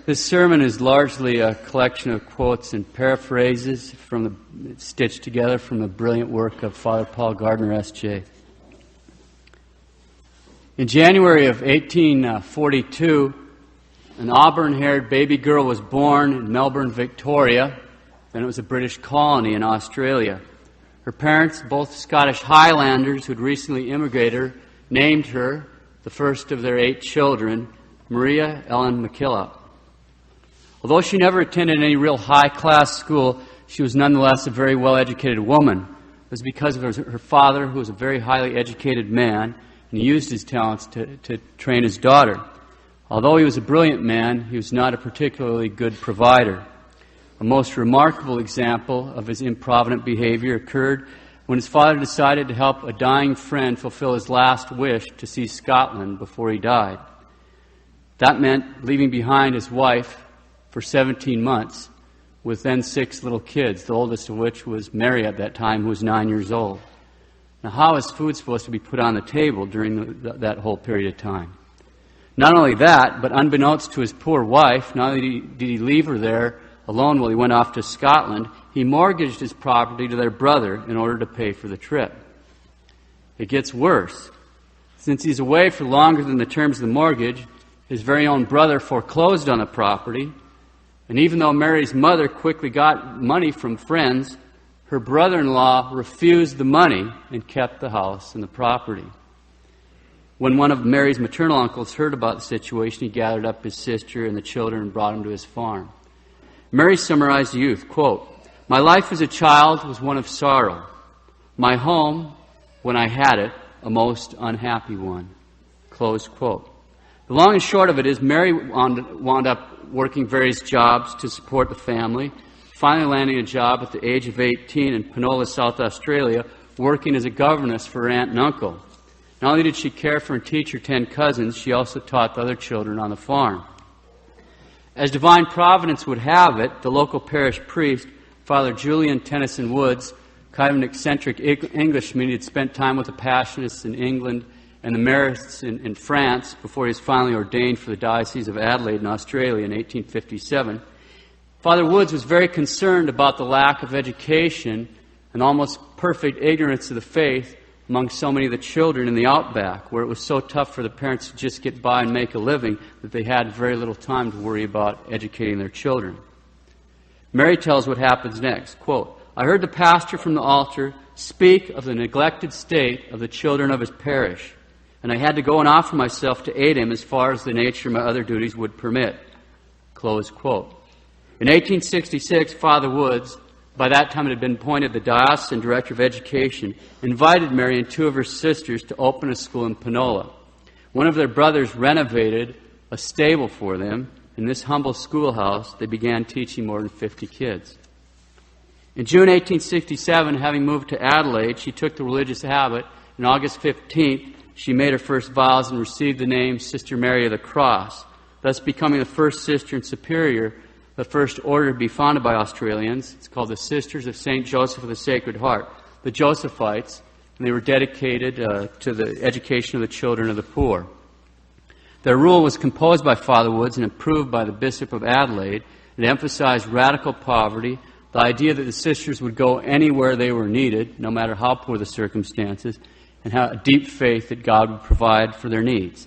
This sermon is largely a collection of quotes and paraphrases stitched together from the brilliant work of Father Paul Gardner, S.J. In January of 1842, an auburn-haired baby girl was born in Melbourne, Victoria. Then it was a British colony in Australia. Her parents, both Scottish Highlanders who had recently immigrated, named her, the first of their 8 children, Maria Ellen MacKillop. Although she never attended any real high-class school, she was nonetheless a very well-educated woman. It was because of her father, who was a very highly educated man, and he used his talents to train his daughter. Although he was a brilliant man, he was not a particularly good provider. A most remarkable example of his improvident behavior occurred when his father decided to help a dying friend fulfill his last wish to see Scotland before he died. That meant leaving behind his wife for 17 months, with then 6 little kids, the oldest of which was Mary at that time, who was 9 years old. Now, how is food supposed to be put on the table during that whole period of time? Not only that, but unbeknownst to his poor wife, not only did he leave her there alone while he went off to Scotland, he mortgaged his property to their brother in order to pay for the trip. It gets worse. Since he's away for longer than the terms of the mortgage, his very own brother foreclosed on the property. And even though Mary's mother quickly got money from friends, her brother-in-law refused the money and kept the house and the property. When one of Mary's maternal uncles heard about the situation, he gathered up his sister and the children and brought them to his farm. Mary summarized the youth, quote, "My life as a child was one of sorrow. My home, when I had it, a most unhappy one." Close quote. The long and short of it is Mary wound up working various jobs to support the family, finally landing a job at the age of 18 in Penola, South Australia, working as a governess for her aunt and uncle. Not only did she care for and teach her 10 cousins, she also taught the other children on the farm. As divine providence would have it, the local parish priest, Father Julian Tennyson Woods, kind of an eccentric Englishman, he had spent time with the Passionists in England and the Marists in France before he was finally ordained for the Diocese of Adelaide in Australia in 1857. Father Woods was very concerned about the lack of education and almost perfect ignorance of the faith among so many of the children in the outback, where it was so tough for the parents to just get by and make a living that they had very little time to worry about educating their children. Mary tells what happens next, quote, "I heard the pastor from the altar speak of the neglected state of the children of his parish, and I had to go and offer myself to aid him as far as the nature of my other duties would permit." Close quote. In 1866, Father Woods, by that time it had been appointed the Diocesan Director of Education, invited Mary and 2 of her sisters to open a school in Penola. One of their brothers renovated a stable for them. In this humble schoolhouse, they began teaching more than 50 kids. In June 1867, having moved to Adelaide, she took the religious habit. On August 15th, she made her first vows and received the name Sister Mary of the Cross, thus becoming the first sister and superior, the first order to be founded by Australians. It's called the Sisters of St. Joseph of the Sacred Heart, the Josephites, and they were dedicated to the education of the children of the poor. Their rule was composed by Father Woods and approved by the Bishop of Adelaide. It emphasized radical poverty, the idea that the sisters would go anywhere they were needed, no matter how poor the circumstances, and have a deep faith that God would provide for their needs.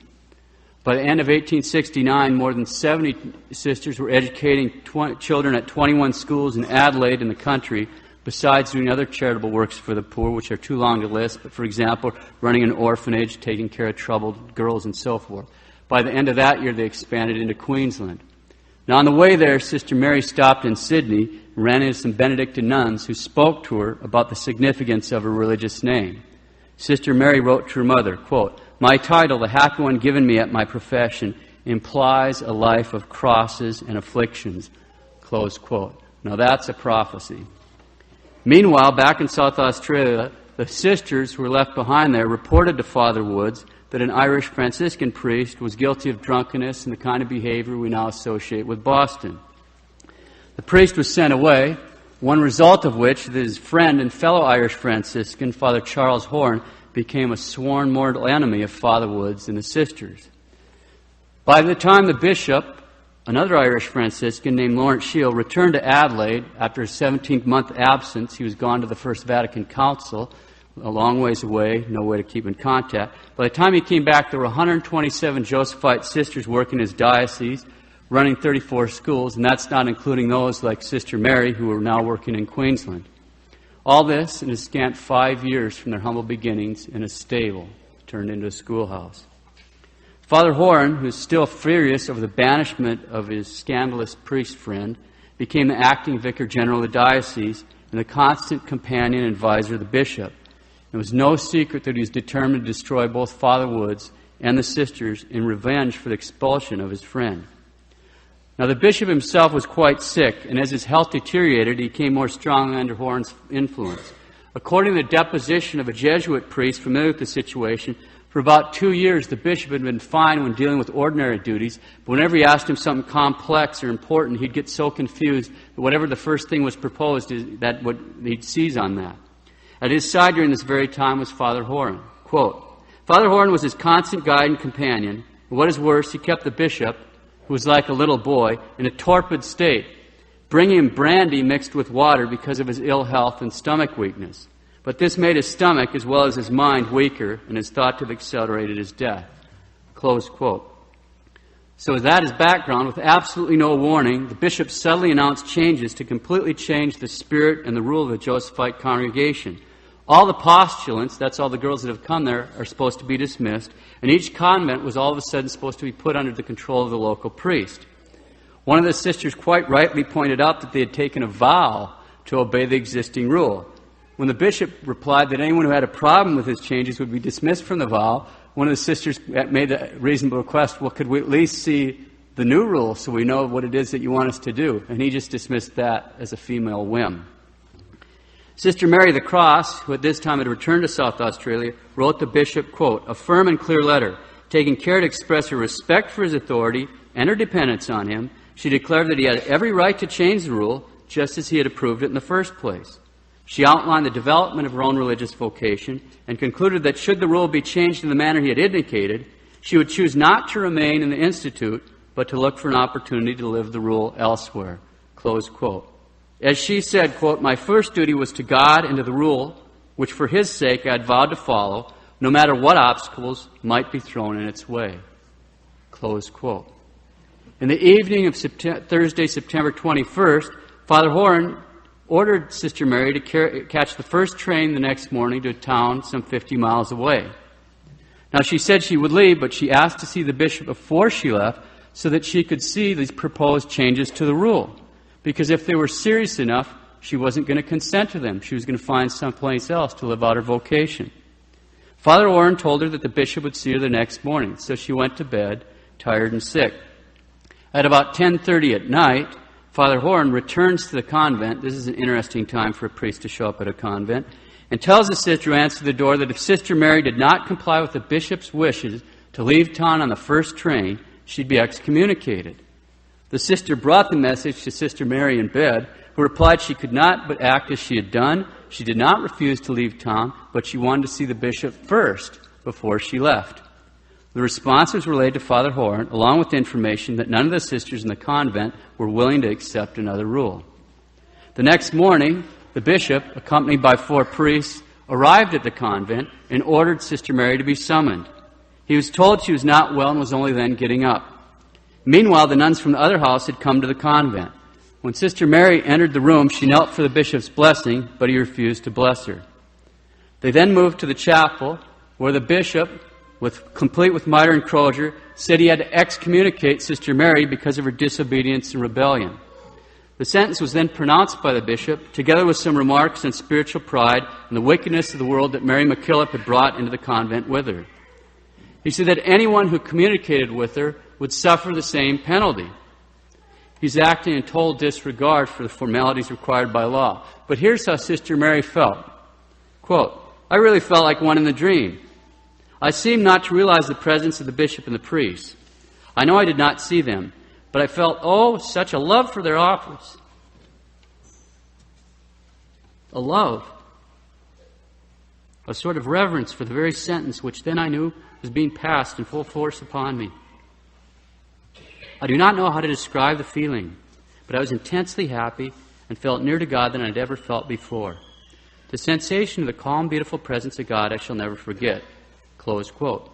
By the end of 1869, more than 70 sisters were educating children at 21 schools in Adelaide and the country, besides doing other charitable works for the poor, which are too long to list, but for example, running an orphanage, taking care of troubled girls, and so forth. By the end of that year, they expanded into Queensland. Now, on the way there, Sister Mary stopped in Sydney and ran into some Benedictine nuns who spoke to her about the significance of her religious name. Sister Mary wrote to her mother, quote, "My title, the happy one given me at my profession, implies a life of crosses and afflictions." Close quote. Now that's a prophecy. Meanwhile, back in South Australia, the sisters who were left behind there reported to Father Woods that an Irish Franciscan priest was guilty of drunkenness and the kind of behavior we now associate with Boston. The priest was sent away, one result of which that his friend and fellow Irish Franciscan, Father Charles Horn, became a sworn mortal enemy of Father Woods and the sisters. By the time the bishop Another Irish Franciscan named Lawrence Shiel returned to Adelaide after a 17-month absence. He was gone to the First Vatican Council, a long ways away, no way to keep in contact. By the time he came back, there were 127 Josephite sisters working his diocese, running 34 schools, and that's not including those like Sister Mary, who are now working in Queensland. All this in a scant 5 years from their humble beginnings in a stable turned into a schoolhouse. Father Horan, who's still furious over the banishment of his scandalous priest friend, became the acting vicar general of the diocese and the constant companion and advisor of the bishop. It was no secret that he was determined to destroy both Father Woods and the sisters in revenge for the expulsion of his friend. Now, the bishop himself was quite sick, and as his health deteriorated, he became more strongly under Horan's influence. According to the deposition of a Jesuit priest familiar with the situation, for about 2 years, the bishop had been fine when dealing with ordinary duties, but whenever he asked him something complex or important, he'd get so confused that whatever the first thing was proposed, that he'd seize on that. At his side during this very time was Father Horan. Quote, Father Horan was his constant guide and companion, and what is worse, he kept the bishop, who was like a little boy, in a torpid state, bringing him brandy mixed with water because of his ill health and stomach weakness. But this made his stomach as well as his mind weaker and is thought to have accelerated his death. Close quote. So with that as background, with absolutely no warning, the bishop suddenly announced changes to completely change the spirit and the rule of the Josephite congregation. All the postulants, that's all the girls that have come there, are supposed to be dismissed, and each convent was all of a sudden supposed to be put under the control of the local priest. One of the sisters quite rightly pointed out that they had taken a vow to obey the existing rule. When the bishop replied that anyone who had a problem with his changes would be dismissed from the vow, one of the sisters made a reasonable request, well, could we at least see the new rule so we know what it is that you want us to do? And he just dismissed that as a female whim. Sister Mary the Cross, who at this time had returned to South Australia, wrote the bishop, quote, a firm and clear letter, taking care to express her respect for his authority and her dependence on him. She declared that he had every right to change the rule, just as he had approved it in the first place. She outlined the development of her own religious vocation and concluded that should the rule be changed in the manner he had indicated, she would choose not to remain in the Institute, but to look for an opportunity to live the rule elsewhere. Close quote. As she said, quote, my first duty was to God and to the rule, which for his sake I had vowed to follow, no matter what obstacles might be thrown in its way. Close quote. In the evening of Thursday, September 21st, Father Horan ordered Sister Mary to catch the first train the next morning to a town some 50 miles away. Now, she said she would leave, but she asked to see the bishop before she left so that she could see these proposed changes to the rule. Because if they were serious enough, she wasn't going to consent to them. She was going to find someplace else to live out her vocation. Father Horan told her that the bishop would see her the next morning, so she went to bed, tired and sick. At about 10:30 at night, Father Horan returns to the convent. This is an interesting time for a priest to show up at a convent, and tells the sister who answered the door that if Sister Mary did not comply with the bishop's wishes to leave town on the first train, she'd be excommunicated. The sister brought the message to Sister Mary in bed, who replied she could not but act as she had done. She did not refuse to leave town, but she wanted to see the bishop first before she left. The response was relayed to Father Horan, along with the information that none of the sisters in the convent were willing to accept another rule. The next morning, the bishop, accompanied by 4 priests, arrived at the convent and ordered Sister Mary to be summoned. He was told she was not well and was only then getting up. Meanwhile, the nuns from the other house had come to the convent. When Sister Mary entered the room, she knelt for the bishop's blessing, but he refused to bless her. They then moved to the chapel, where the bishop, complete with mitre and crozier, said he had to excommunicate Sister Mary because of her disobedience and rebellion. The sentence was then pronounced by the bishop, together with some remarks on spiritual pride and the wickedness of the world that Mary MacKillop had brought into the convent with her. He said that anyone who communicated with her would suffer the same penalty. He's acting in total disregard for the formalities required by law. But here's how Sister Mary felt. Quote, I really felt like one in the dream. I seemed not to realize the presence of the bishop and the priests. I know I did not see them, but I felt, such a love for their office. A love. A sort of reverence for the very sentence which then I knew was being passed in full force upon me. I do not know how to describe the feeling, but I was intensely happy and felt nearer to God than I'd ever felt before. The sensation of the calm, beautiful presence of God I shall never forget." Close quote.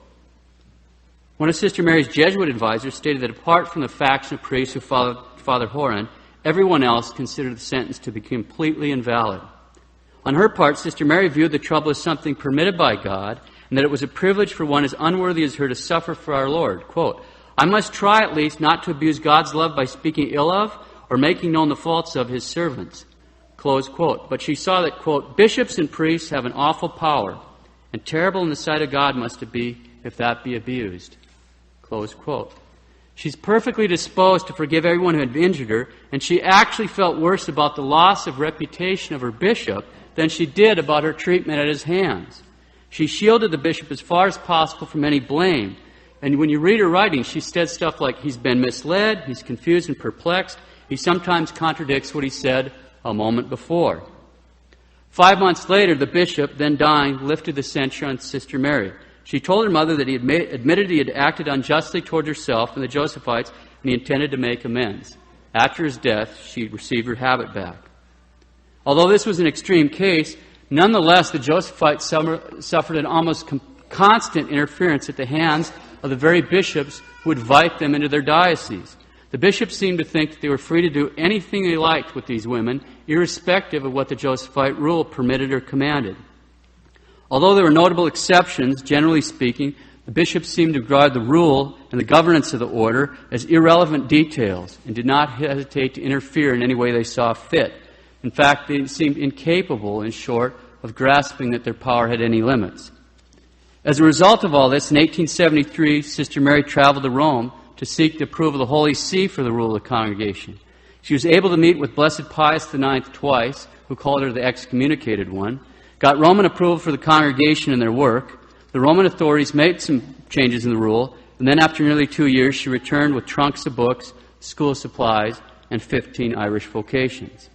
One of Sister Mary's Jesuit advisors stated that apart from the faction of priests who followed Father Horan, everyone else considered the sentence to be completely invalid. On her part, Sister Mary viewed the trouble as something permitted by God, and that it was a privilege for one as unworthy as her to suffer for our Lord. Quote, "I must try at least not to abuse God's love by speaking ill of or making known the faults of his servants." Close quote. But she saw that, quote, "bishops and priests have an awful power, and terrible in the sight of God must it be if that be abused." Close quote. She's perfectly disposed to forgive everyone who had injured her, and she actually felt worse about the loss of reputation of her bishop than she did about her treatment at his hands. She shielded the bishop as far as possible from any blame. And when you read her writings, she said stuff like, he's been misled, he's confused and perplexed, he sometimes contradicts what he said a moment before. 5 months later, the bishop, then dying, lifted the censure on Sister Mary. She told her mother that he admitted he had acted unjustly toward herself and the Josephites, and he intended to make amends. After his death, she received her habit back. Although this was an extreme case, nonetheless, the Josephites suffered an almost constant interference at the hands of the very bishops who would invite them into their diocese. The bishops seemed to think that they were free to do anything they liked with these women, irrespective of what the Josephite rule permitted or commanded. Although there were notable exceptions, generally speaking, the bishops seemed to regard the rule and the governance of the order as irrelevant details and did not hesitate to interfere in any way they saw fit. In fact, they seemed incapable, in short, of grasping that their power had any limits. As a result of all this, in 1873, Sister Mary traveled to Rome to seek the approval of the Holy See for the rule of the congregation. She was able to meet with Blessed Pius IX twice, who called her the excommunicated one, got Roman approval for the congregation and their work. The Roman authorities made some changes in the rule, and then after nearly 2 years, she returned with trunks of books, school supplies, and 15 Irish vocations.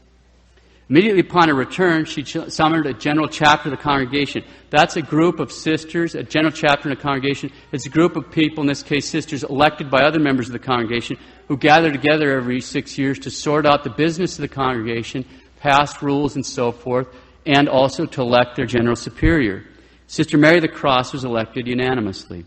Immediately upon her return, she summoned a general chapter of the congregation. That's a group of sisters, a general chapter in a congregation. It's a group of people, in this case sisters, elected by other members of the congregation, who gather together every 6 years to sort out the business of the congregation, pass rules and so forth, and also to elect their general superior. Sister Mary of the Cross was elected unanimously.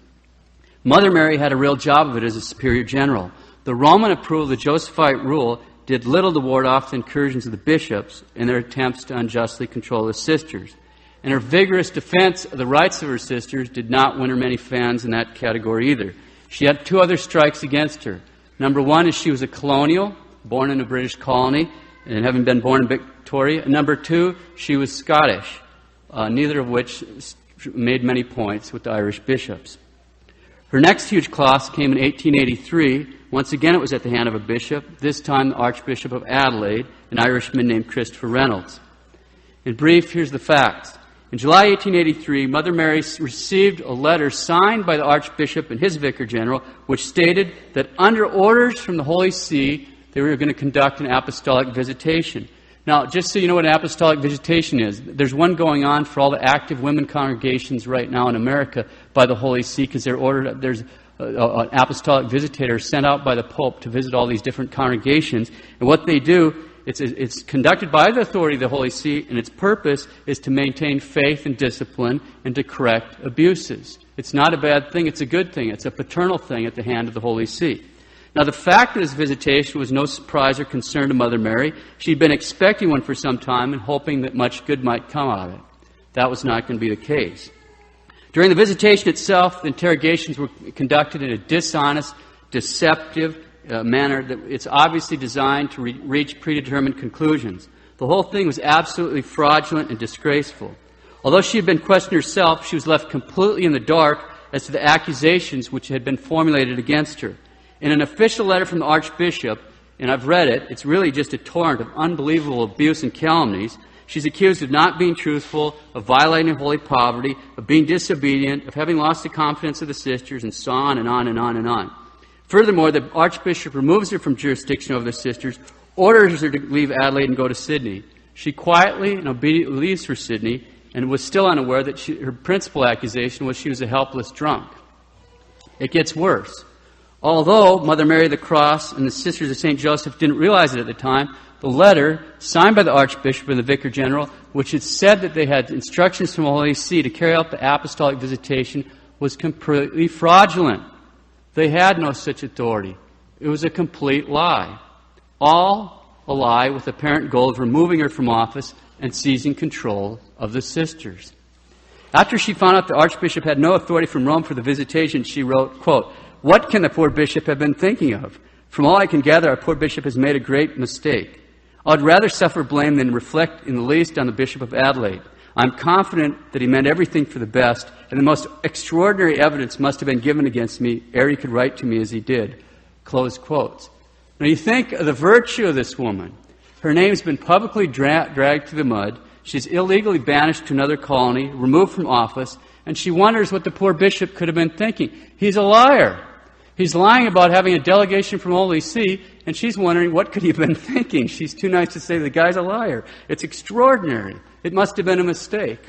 Mother Mary had a real job of it as a superior general. The Roman approval of the Josephite rule did little to ward off the incursions of the bishops in their attempts to unjustly control the sisters. And her vigorous defense of the rights of her sisters did not win her many fans in that category either. She had 2 other strikes against her. Number 1 is she was a colonial, born in a British colony, and having been born in Victoria. And number 2, she was Scottish, neither of which made many points with the Irish bishops. Her next huge cross came in 1883. Once again, it was at the hand of a bishop, this time the Archbishop of Adelaide, an Irishman named Christopher Reynolds. In brief, here's the facts. In July 1883, Mother Mary received a letter signed by the Archbishop and his Vicar General, which stated that under orders from the Holy See, they were going to conduct an apostolic visitation. Now, just so you know what an apostolic visitation is, there's one going on for all the active women congregations right now in America by the Holy See, because they're ordered. There's an apostolic visitator sent out by the Pope to visit all these different congregations. And what they do, it's conducted by the authority of the Holy See, and its purpose is to maintain faith and discipline and to correct abuses. It's not a bad thing, it's a good thing. It's a paternal thing at the hand of the Holy See. Now, the fact that this visitation was no surprise or concern to Mother Mary. She'd been expecting one for some time and hoping that much good might come out of it. That was not going to be the case. During the visitation itself, the interrogations were conducted in a dishonest, deceptive manner that it's obviously designed to reach predetermined conclusions. The whole thing was absolutely fraudulent and disgraceful. Although she had been questioned herself, she was left completely in the dark as to the accusations which had been formulated against her. In an official letter from the Archbishop, and I've read it, it's really just a torrent of unbelievable abuse and calumnies. She's accused of not being truthful, of violating holy poverty, of being disobedient, of having lost the confidence of the sisters, and so on and on and on and on. Furthermore, the Archbishop removes her from jurisdiction over the sisters, orders her to leave Adelaide and go to Sydney. She quietly and obediently leaves for Sydney and was still unaware that her principal accusation was she was a helpless drunk. It gets worse. Although Mother Mary of the Cross and the Sisters of St. Joseph didn't realize it at the time, the letter signed by the Archbishop and the Vicar General, which had said that they had instructions from the Holy See to carry out the apostolic visitation, was completely fraudulent. They had no such authority. It was a complete lie. All a lie with the apparent goal of removing her from office and seizing control of the sisters. After she found out the Archbishop had no authority from Rome for the visitation, she wrote, quote, "What can the poor bishop have been thinking of? From all I can gather, our poor bishop has made a great mistake. I'd rather suffer blame than reflect in the least on the Bishop of Adelaide. I'm confident that he meant everything for the best, and the most extraordinary evidence must have been given against me ere he could write to me as he did." Close quotes. Now you think of the virtue of this woman. Her name's been publicly dragged through the mud. She's illegally banished to another colony, removed from office, and she wonders what the poor bishop could have been thinking. He's a liar. He's lying about having a delegation from Holy See, and she's wondering what could he have been thinking. She's too nice to say the guy's a liar. It's extraordinary. It must have been a mistake.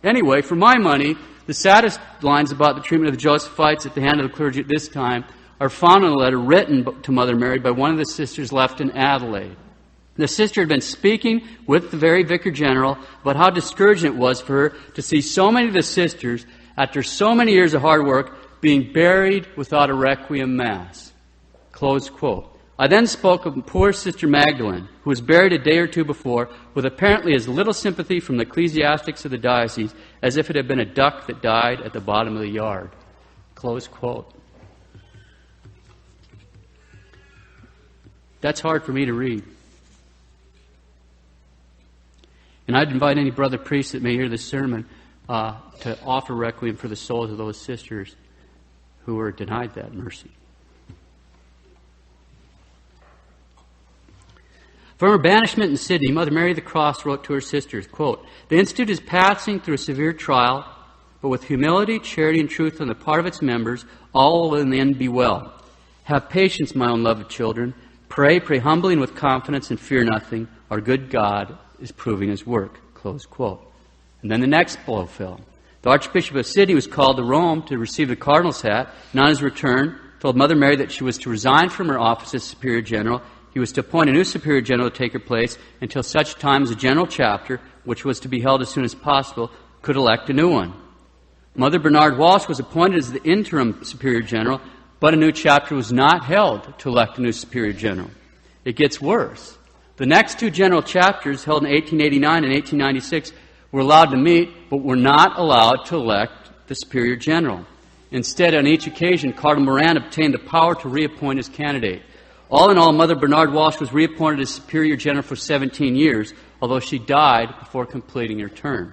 Anyway, for my money, the saddest lines about the treatment of the Josephites at the hand of the clergy at this time are found in a letter written to Mother Mary by one of the sisters left in Adelaide. The sister had been speaking with the very Vicar General about how discouraging it was for her to see so many of the sisters, after so many years of hard work, being buried without a requiem mass. Close quote. I then spoke of poor Sister Magdalene, who was buried a day or two before, with apparently as little sympathy from the ecclesiastics of the diocese as if it had been a duck that died at the bottom of the yard. Close quote. That's hard for me to read. And I'd invite any brother priest that may hear this sermon to offer requiem for the souls of those sisters who were denied that mercy. From her banishment in Sydney, Mother Mary of the Cross wrote to her sisters, quote, "The Institute is passing through a severe trial, but with humility, charity, and truth on the part of its members, all will in the end be well. Have patience, my own loved children. Pray humbly and with confidence, and fear nothing. Our good God is proving his work." Close quote. And then the next blow fell. The Archbishop of Sydney was called to Rome to receive the cardinal's hat, and on his return told Mother Mary that she was to resign from her office as Superior General. He was to appoint a new Superior General to take her place until such time as a general chapter, which was to be held as soon as possible, could elect a new one. Mother Bernard Walsh was appointed as the interim Superior General, but a new chapter was not held to elect a new Superior General. It gets worse. The next two general chapters, held in 1889 and 1896, were allowed to meet, but were not allowed to elect the Superior General. Instead, on each occasion, Cardinal Moran obtained the power to reappoint his candidate. All in all, Mother Bernard Walsh was reappointed as Superior General for 17 years, although she died before completing her term.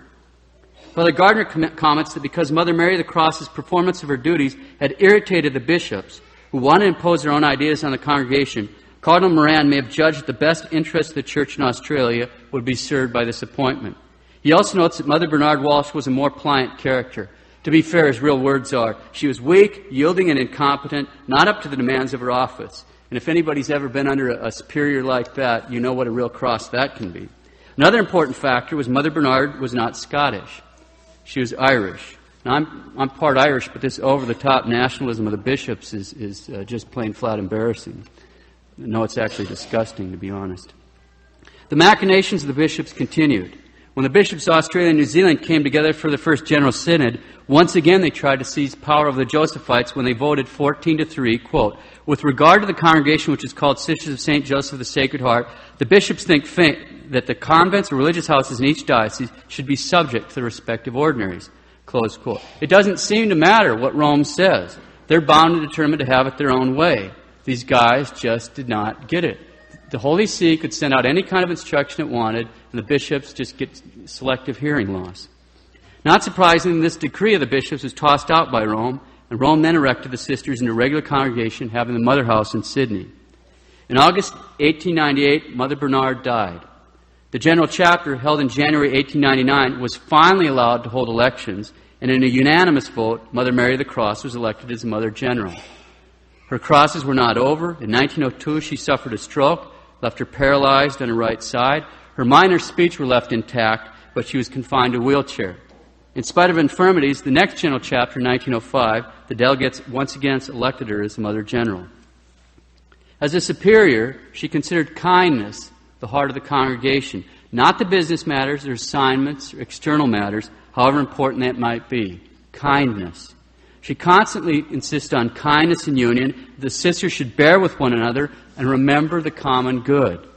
Father Gardner comments that because Mother Mary of the Cross's performance of her duties had irritated the bishops, who wanted to impose their own ideas on the congregation, Cardinal Moran may have judged that the best interests of the Church in Australia would be served by this appointment. He also notes that Mother Bernard Walsh was a more pliant character. To be fair, his real words are, she was weak, yielding, and incompetent, not up to the demands of her office. And if anybody's ever been under a superior like that, you know what a real cross that can be. Another important factor was Mother Bernard was not Scottish. She was Irish. Now, I'm part Irish, but this over-the-top nationalism of the bishops is just plain flat embarrassing. No, it's actually disgusting, to be honest. The machinations of the bishops continued. When the bishops of Australia and New Zealand came together for the first General Synod, once again they tried to seize power of the Josephites when they voted 14-3, quote, "With regard to the congregation which is called Sisters of St. Joseph of the Sacred Heart, the bishops think that the convents or religious houses in each diocese should be subject to the respective ordinaries." Close quote. It doesn't seem to matter what Rome says. They're bound and determined to have it their own way. These guys just did not get it. The Holy See could send out any kind of instruction it wanted, and the bishops just get selective hearing loss. Not surprisingly, this decree of the bishops was tossed out by Rome, and Rome then erected the sisters in a regular congregation, having the mother house in Sydney. In August 1898, Mother Bernard died. The general chapter, held in January 1899, was finally allowed to hold elections, and in a unanimous vote, Mother Mary of the Cross was elected as Mother General. Her crosses were not over. In 1902, she suffered a stroke, left her paralyzed on her right side. Her mind and her speech were left intact, but she was confined to a wheelchair. In spite of infirmities, the next general chapter, in 1905, the delegates once again elected her as the Mother General. As a superior, she considered kindness the heart of the congregation, not the business matters or assignments or external matters, however important that might be. Kindness. She constantly insisted on kindness and union. The sisters should bear with one another and remember the common good.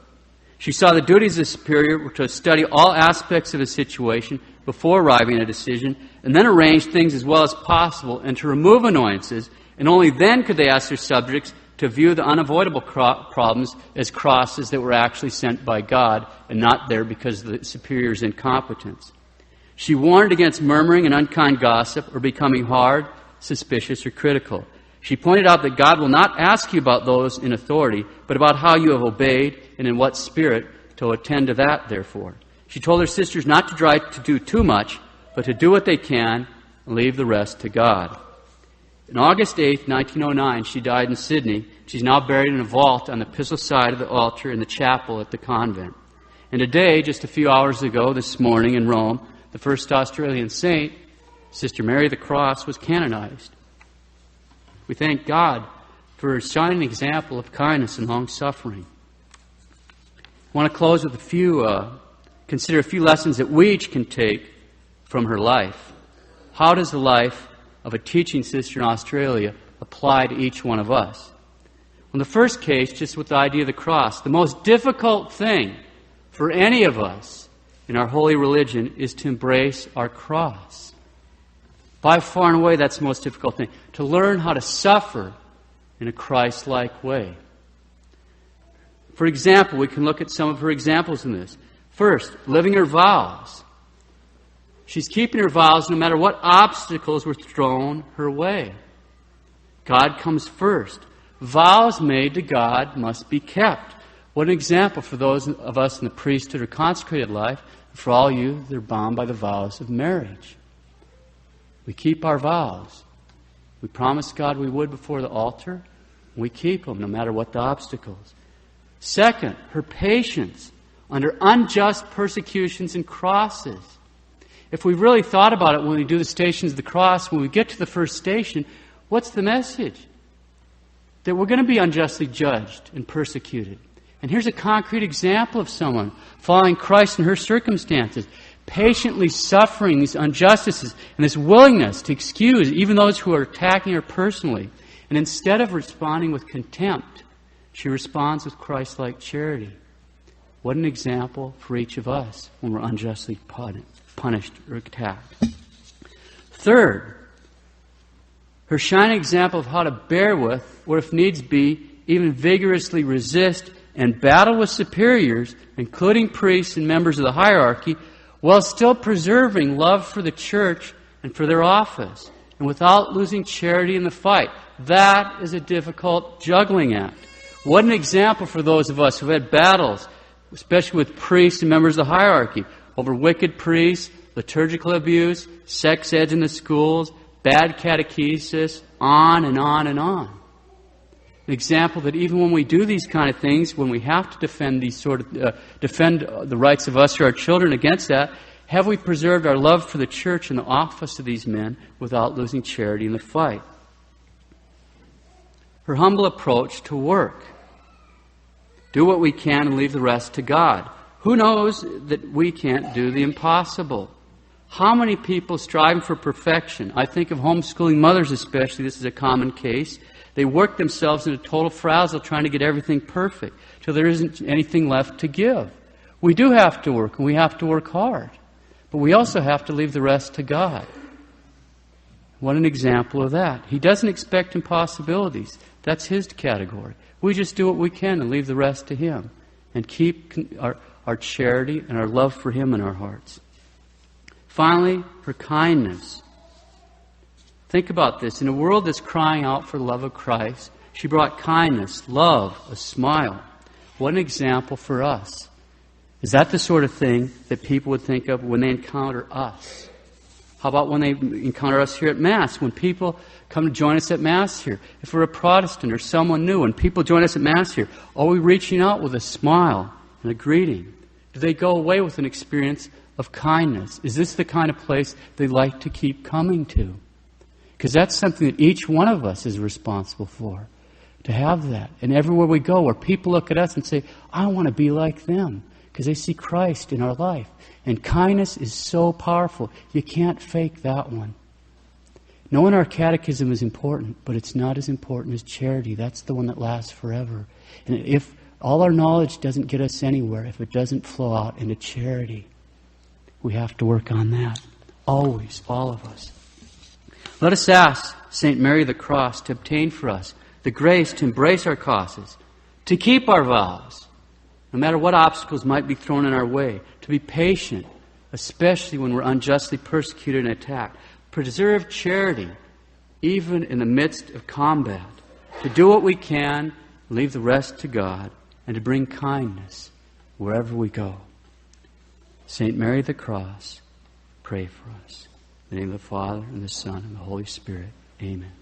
She saw the duties of the superior were to study all aspects of a situation before arriving at a decision, and then arrange things as well as possible and to remove annoyances, and only then could they ask their subjects to view the unavoidable problems as crosses that were actually sent by God and not there because of the superior's incompetence. She warned against murmuring and unkind gossip or becoming hard, suspicious, or critical. She pointed out that God will not ask you about those in authority, but about how you have obeyed and in what spirit to attend to that, therefore. She told her sisters not to try to do too much, but to do what they can and leave the rest to God. On August 8, 1909, she died in Sydney. She's now buried in a vault on the epistle side of the altar in the chapel at the convent. And today, just a few hours ago, this morning in Rome, the first Australian saint, Sister Mary of the Cross, was canonized. We thank God for her shining example of kindness and long-suffering. I want to close with consider a few lessons that we each can take from her life. How does the life of a teaching sister in Australia apply to each one of us? In the first case, just with the idea of the cross, the most difficult thing for any of us in our holy religion is to embrace our cross. By far and away, that's the most difficult thing. To learn how to suffer in a Christ-like way. For example, we can look at some of her examples in this. First, living her vows. She's keeping her vows no matter what obstacles were thrown her way. God comes first. Vows made to God must be kept. What an example for those of us in the priesthood or consecrated life. For all you, they're bound by the vows of marriage. We keep our vows. We promised God we would before the altar. We keep them no matter what the obstacles. Second, her patience under unjust persecutions and crosses. If we really thought about it when we do the Stations of the Cross, when we get to the first station, what's the message? That we're going to be unjustly judged and persecuted. And here's a concrete example of someone following Christ in her circumstances, patiently suffering these injustices and this willingness to excuse even those who are attacking her personally. And instead of responding with contempt, she responds with Christ-like charity. What an example for each of us when we're unjustly punished or attacked. Third, her shining example of how to bear with, or if needs be, even vigorously resist and battle with superiors, including priests and members of the hierarchy, while still preserving love for the church and for their office, and without losing charity in the fight. That is a difficult juggling act. What an example for those of us who have had battles, especially with priests and members of the hierarchy, over wicked priests, liturgical abuse, sex ed in the schools, bad catechesis, on and on and on. An example that even when we do these kind of things, when we have to defend defend the rights of us or our children against that, have we preserved our love for the church and the office of these men without losing charity in the fight? Her humble approach to work. Do what we can and leave the rest to God. Who knows that we can't do the impossible? How many people striving for perfection? I think of homeschooling mothers especially. This is a common case. They work themselves into total frazzle trying to get everything perfect till there isn't anything left to give. We do have to work, and we have to work hard. But we also have to leave the rest to God. What an example of that. He doesn't expect impossibilities. That's His category. We just do what we can and leave the rest to Him and keep our charity and our love for Him in our hearts. Finally, her kindness. Think about this. In a world that's crying out for the love of Christ, she brought kindness, love, a smile. What an example for us. Is that the sort of thing that people would think of when they encounter us? How about when they encounter us here at Mass? When people come to join us at Mass here, if we're a Protestant or someone new, and people join us at Mass here, are we reaching out with a smile and a greeting? Do they go away with an experience of kindness? Is this the kind of place they like to keep coming to? Because that's something that each one of us is responsible for, to have that. And everywhere we go, where people look at us and say, I want to be like them, because they see Christ in our life. And kindness is so powerful. You can't fake that one. Knowing our catechism is important, but it's not as important as charity. That's the one that lasts forever. And if all our knowledge doesn't get us anywhere, if it doesn't flow out into charity, we have to work on that. Always, all of us. Let us ask St. Mary the Cross to obtain for us the grace to embrace our causes, to keep our vows, no matter what obstacles might be thrown in our way, to be patient, especially when we're unjustly persecuted and attacked, preserve charity, even in the midst of combat, to do what we can, leave the rest to God, and to bring kindness wherever we go. St. Mary the Cross, pray for us. In the name of the Father, and the Son, and the Holy Spirit. Amen.